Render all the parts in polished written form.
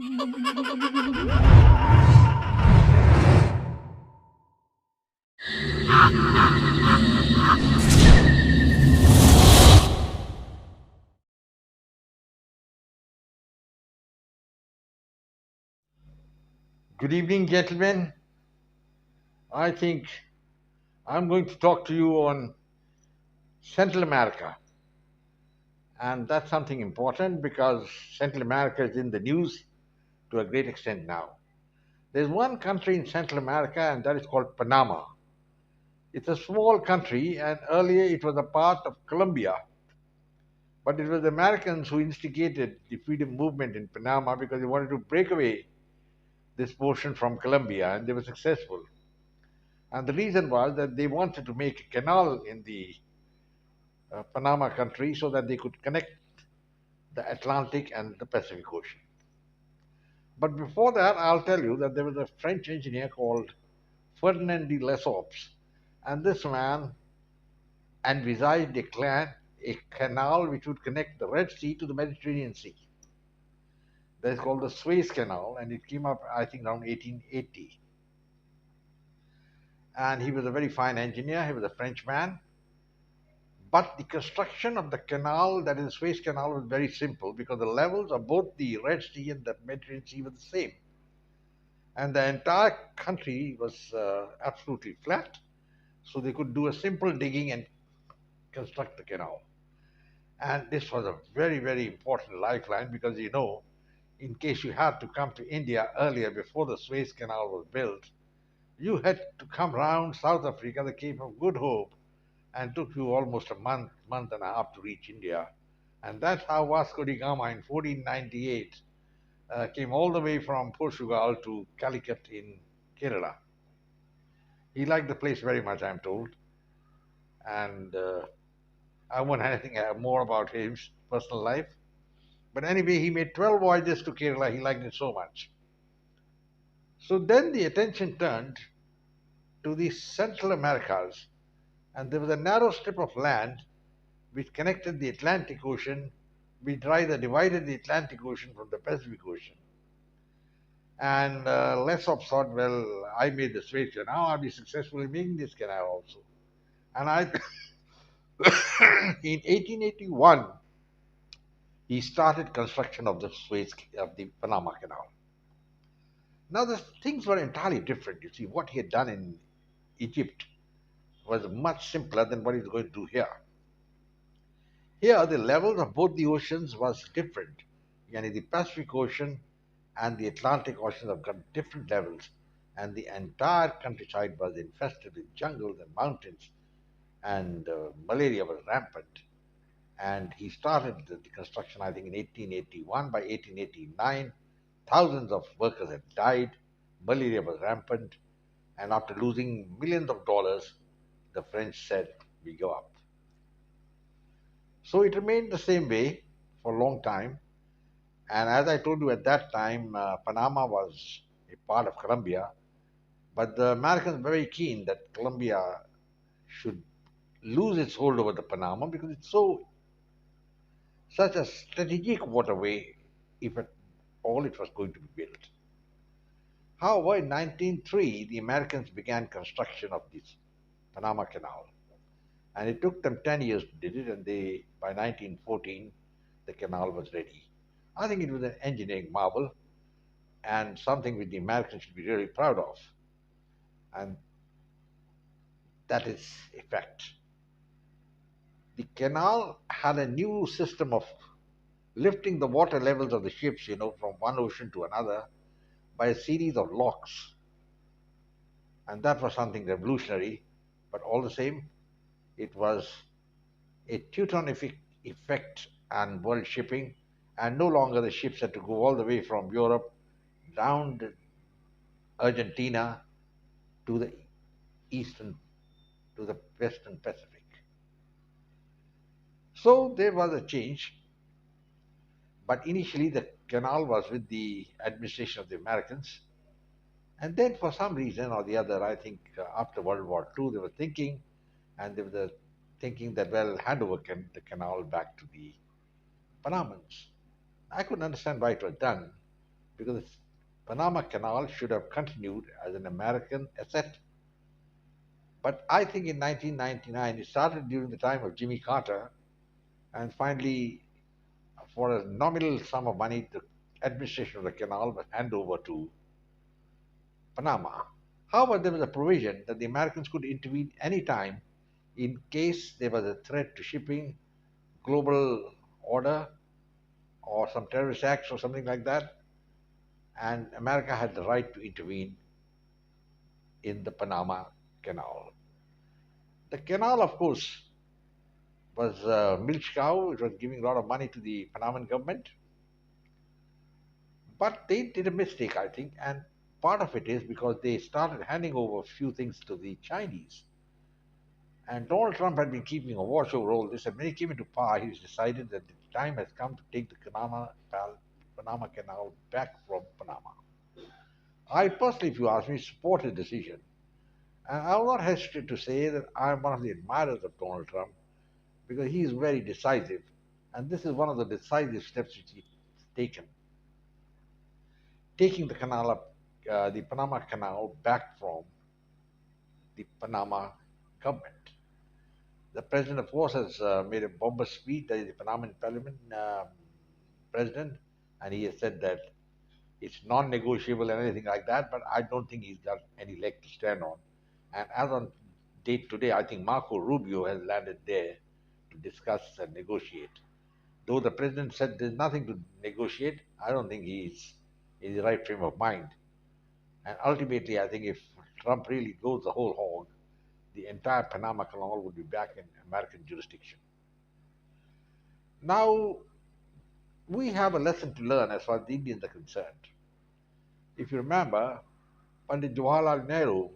Good evening, gentlemen. I think I'm going to talk to you on Central America. And that's something important because Central America is in the news to a great extent now. There's one country in Central America, and that is called Panama. It's a small country, and earlier it was a part of Colombia. But it was the Americans who instigated the freedom movement in Panama because they wanted to break away this portion from Colombia, and they were successful. And the reason was that they wanted to make a canal in the Panama country so that they could connect the Atlantic and the Pacific Ocean. But before that, I'll tell you that there was a French engineer called Ferdinand de Lesseps, and this man envisaged a canal which would connect the Red Sea to the Mediterranean Sea. That is called the Suez Canal, and it came up, I think, around 1880. And he was a very fine engineer. He was a Frenchman. But the construction of the canal, that is the Suez Canal, was very simple because the levels of both the Red Sea and the Mediterranean Sea were the same. And the entire country was absolutely flat, so they could do a simple digging and construct the canal. And this was a very, very important lifeline because in case you had to come to India earlier before the Suez Canal was built, you had to come round South Africa, the Cape of Good Hope, and took you almost a month and a half to reach India. And that's how Vasco da Gama in 1498 came all the way from Portugal to Calicut in Kerala. He liked the place very much, I'm told, and I won't anything more about his personal life. But anyway, he made 12 voyages to Kerala. He liked it so much. So then the attention turned to the Central Americas, and there was a narrow strip of land which connected the Atlantic Ocean, which either divided the Atlantic Ocean from the Pacific Ocean. And Lesop thought, well, I made the Suez Canal, I'll be successful in making this canal also. And in 1881, he started construction of the Panama Canal. Now, the things were entirely different. You see, what he had done in Egypt was much simpler than what he's going to do here. Here, the levels of both the oceans was different. Yani the Pacific Ocean and the Atlantic Ocean have got different levels, and the entire countryside was infested with jungles and mountains, and malaria was rampant. And he started the construction, I think, in 1881. By 1889, thousands of workers had died, malaria was rampant, and after losing millions of dollars, the French said, we go up. So it remained the same way for a long time. And as I told you at that time, Panama was a part of Colombia, but the Americans were very keen that Colombia should lose its hold over the Panama because it's such a strategic waterway if at all it was going to be built. However, in 1903, the Americans began construction of this Panama Canal, and it took them 10 years to do it, and by 1914 the canal was ready. I think it was an engineering marvel and something which the Americans should be really proud of, and that is a fact. The canal had a new system of lifting the water levels of the ships, from one ocean to another by a series of locks. And that was something revolutionary, but all the same, it was a Teutonic effect on world shipping, and no longer the ships had to go all the way from Europe down to Argentina to the eastern, to the western Pacific. So there was a change, but initially the canal was with the administration of the Americans. And then, for some reason or the other, I think after World War II, they were thinking, and they were thinking that, well, hand over the canal back to the Panamans. I couldn't understand why it was done because the Panama Canal should have continued as an American asset. But I think in 1999, it started during the time of Jimmy Carter, and finally, for a nominal sum of money, the administration of the canal was handed over to Panama. However, there was a provision that the Americans could intervene anytime in case there was a threat to shipping, global order, or some terrorist acts or something like that, and America had the right to intervene in the Panama Canal. The canal, of course, was a milch cow. It was giving a lot of money to the Panaman government, but they did a mistake, I think, and part of it is because they started handing over a few things to the Chinese. And Donald Trump had been keeping a watch over all this, and when he came into power, he's decided that the time has come to take the Panama Canal back from Panama. I personally, if you ask me, support his decision. And I will not hesitate to say that I am one of the admirers of Donald Trump because he is very decisive. And this is one of the decisive steps which he's taken, taking the canal up, the Panama Canal back from the Panama government. The president, of course, has made a bomber speech, that is the Panaman parliament president, and he has said that it's non-negotiable and anything like that, but I don't think he's got any leg to stand on. And as on date today, I think Marco Rubio has landed there to discuss and negotiate. Though the president said there's nothing to negotiate, I don't think he's in the right frame of mind. And ultimately, I think if Trump really goes the whole hog, the entire Panama Canal would be back in American jurisdiction. Now, we have a lesson to learn as far as the Indians are concerned. If you remember, Pandit Jawaharlal Nehru,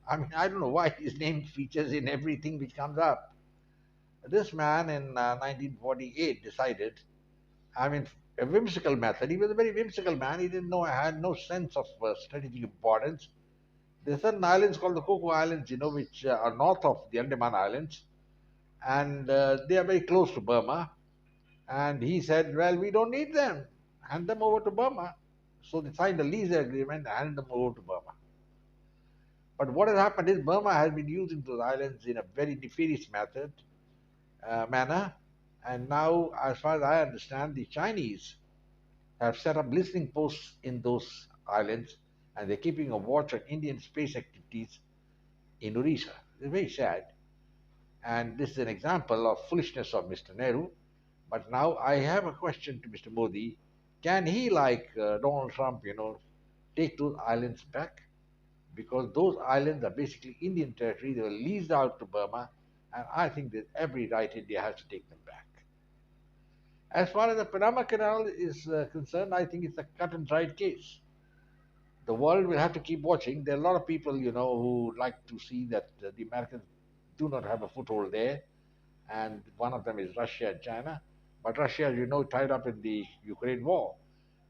I mean, I don't know why his name features in everything which comes up. This man in 1948 decided, I mean, a whimsical method. He was a very whimsical man. He didn't know, had no sense of strategic importance. There are certain islands called the Coco Islands, which are north of the Andaman Islands, and they are very close to Burma. And he said, well, we don't need them. Hand them over to Burma. So they signed a lease agreement and handed them over to Burma. But what has happened is Burma has been using those islands in a very nefarious manner. And now, as far as I understand, the Chinese have set up listening posts in those islands, and they're keeping a watch on Indian space activities in Orissa. It's very sad. And this is an example of foolishness of Mr. Nehru. But now I have a question to Mr. Modi. Can he, like Donald Trump, take those islands back? Because those islands are basically Indian territory. They were leased out to Burma, and I think there's every right India has to take them back. As far as the Panama Canal is concerned, I think it's a cut and dried case. The world will have to keep watching. There are a lot of people, who like to see that the Americans do not have a foothold there, and one of them is Russia and China. But Russia, as you know, tied up in the Ukraine war,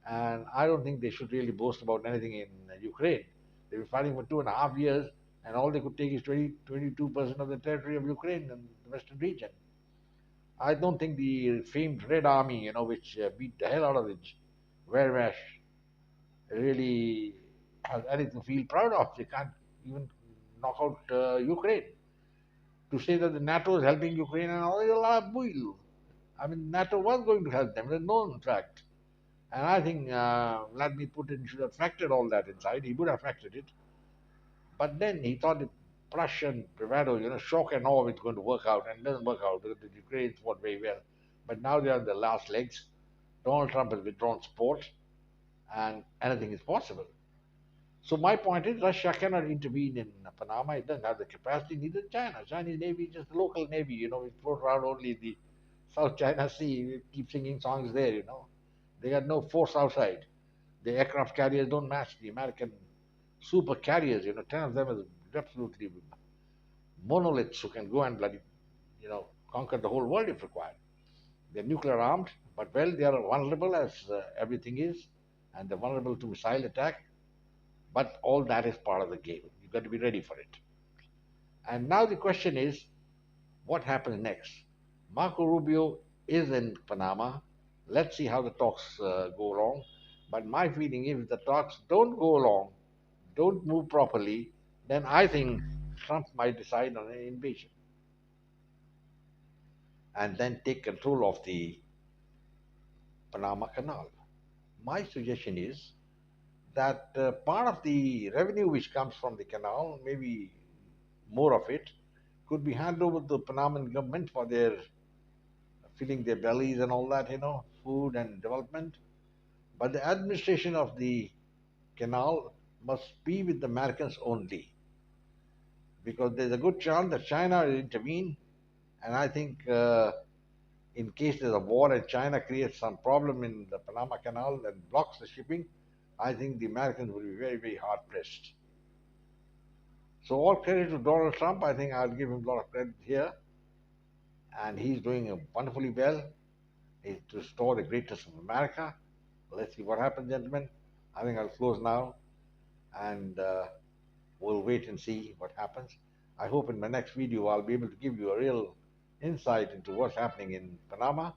and I don't think they should really boast about anything in Ukraine. They've been fighting for 2.5 years, and all they could take is 22% of the territory of Ukraine and the western region. I don't think the famed Red Army, which beat the hell out of the Wehrmacht, really has anything to feel proud of. They can't even knock out Ukraine. To say that the NATO is helping Ukraine and all is a lot of bull. I mean, NATO was going to help them. There's no, in fact. And I think Vladimir Putin should have factored all that inside. He would have factored it. But then he thought the Prussian bravado, shock and awe, it's going to work out, and it doesn't work out because the Ukrainians fought very well. But now they are on the last legs. Donald Trump has withdrawn support, and anything is possible. So my point is, Russia cannot intervene in Panama. It doesn't have the capacity. Neither China. Chinese Navy is just a local navy. It floats around only the South China Sea. We keep singing songs there. They got no force outside. The aircraft carriers don't match the American super carriers. 10 of them are absolutely monoliths who can go and conquer the whole world if required. They're nuclear armed, but well, they are vulnerable as everything is, and they're vulnerable to missile attack. But all that is part of the game. You've got to be ready for it. And now the question is, what happens next? Marco Rubio is in Panama. Let's see how the talks go along. But my feeling is if the talks don't go along, don't move properly, then I think Trump might decide on an invasion and then take control of the Panama Canal. My suggestion is that part of the revenue which comes from the canal, maybe more of it, could be handed over to the Panaman government for their filling their bellies and all that, food and development. But the administration of the canal must be with the Americans only, because there's a good chance that China will intervene. And I think in case there's a war and China creates some problem in the Panama Canal and blocks the shipping, I think the Americans will be very, very hard pressed. So all credit to Donald Trump. I think I'll give him a lot of credit here, and he's doing wonderfully well. He's to restore the greatness of America. Let's see what happens, gentlemen. I think I'll close now, and we'll wait and see what happens. I hope in my next video I'll be able to give you a real insight into what's happening in Panama.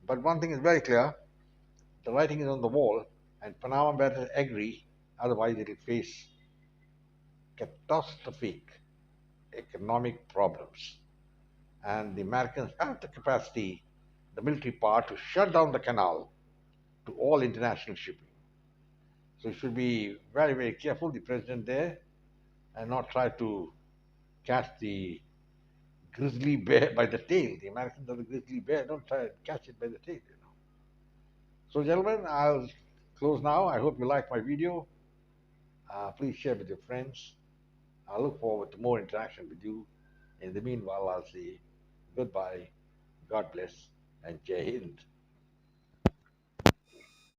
But one thing is very clear: the writing is on the wall, and Panama better agree, otherwise it'll face catastrophic economic problems. And the Americans have the capacity, the military power, to shut down the canal to all international shipping. So you should be very, very careful, the president there, and not try to catch the grizzly bear by the tail. The Americans are the grizzly bear. Don't try to catch it by the tail. So, gentlemen, I'll close now. I hope you like my video. Please share with your friends. I look forward to more interaction with you. In the meanwhile, I'll say goodbye, God bless, and Jai Hind.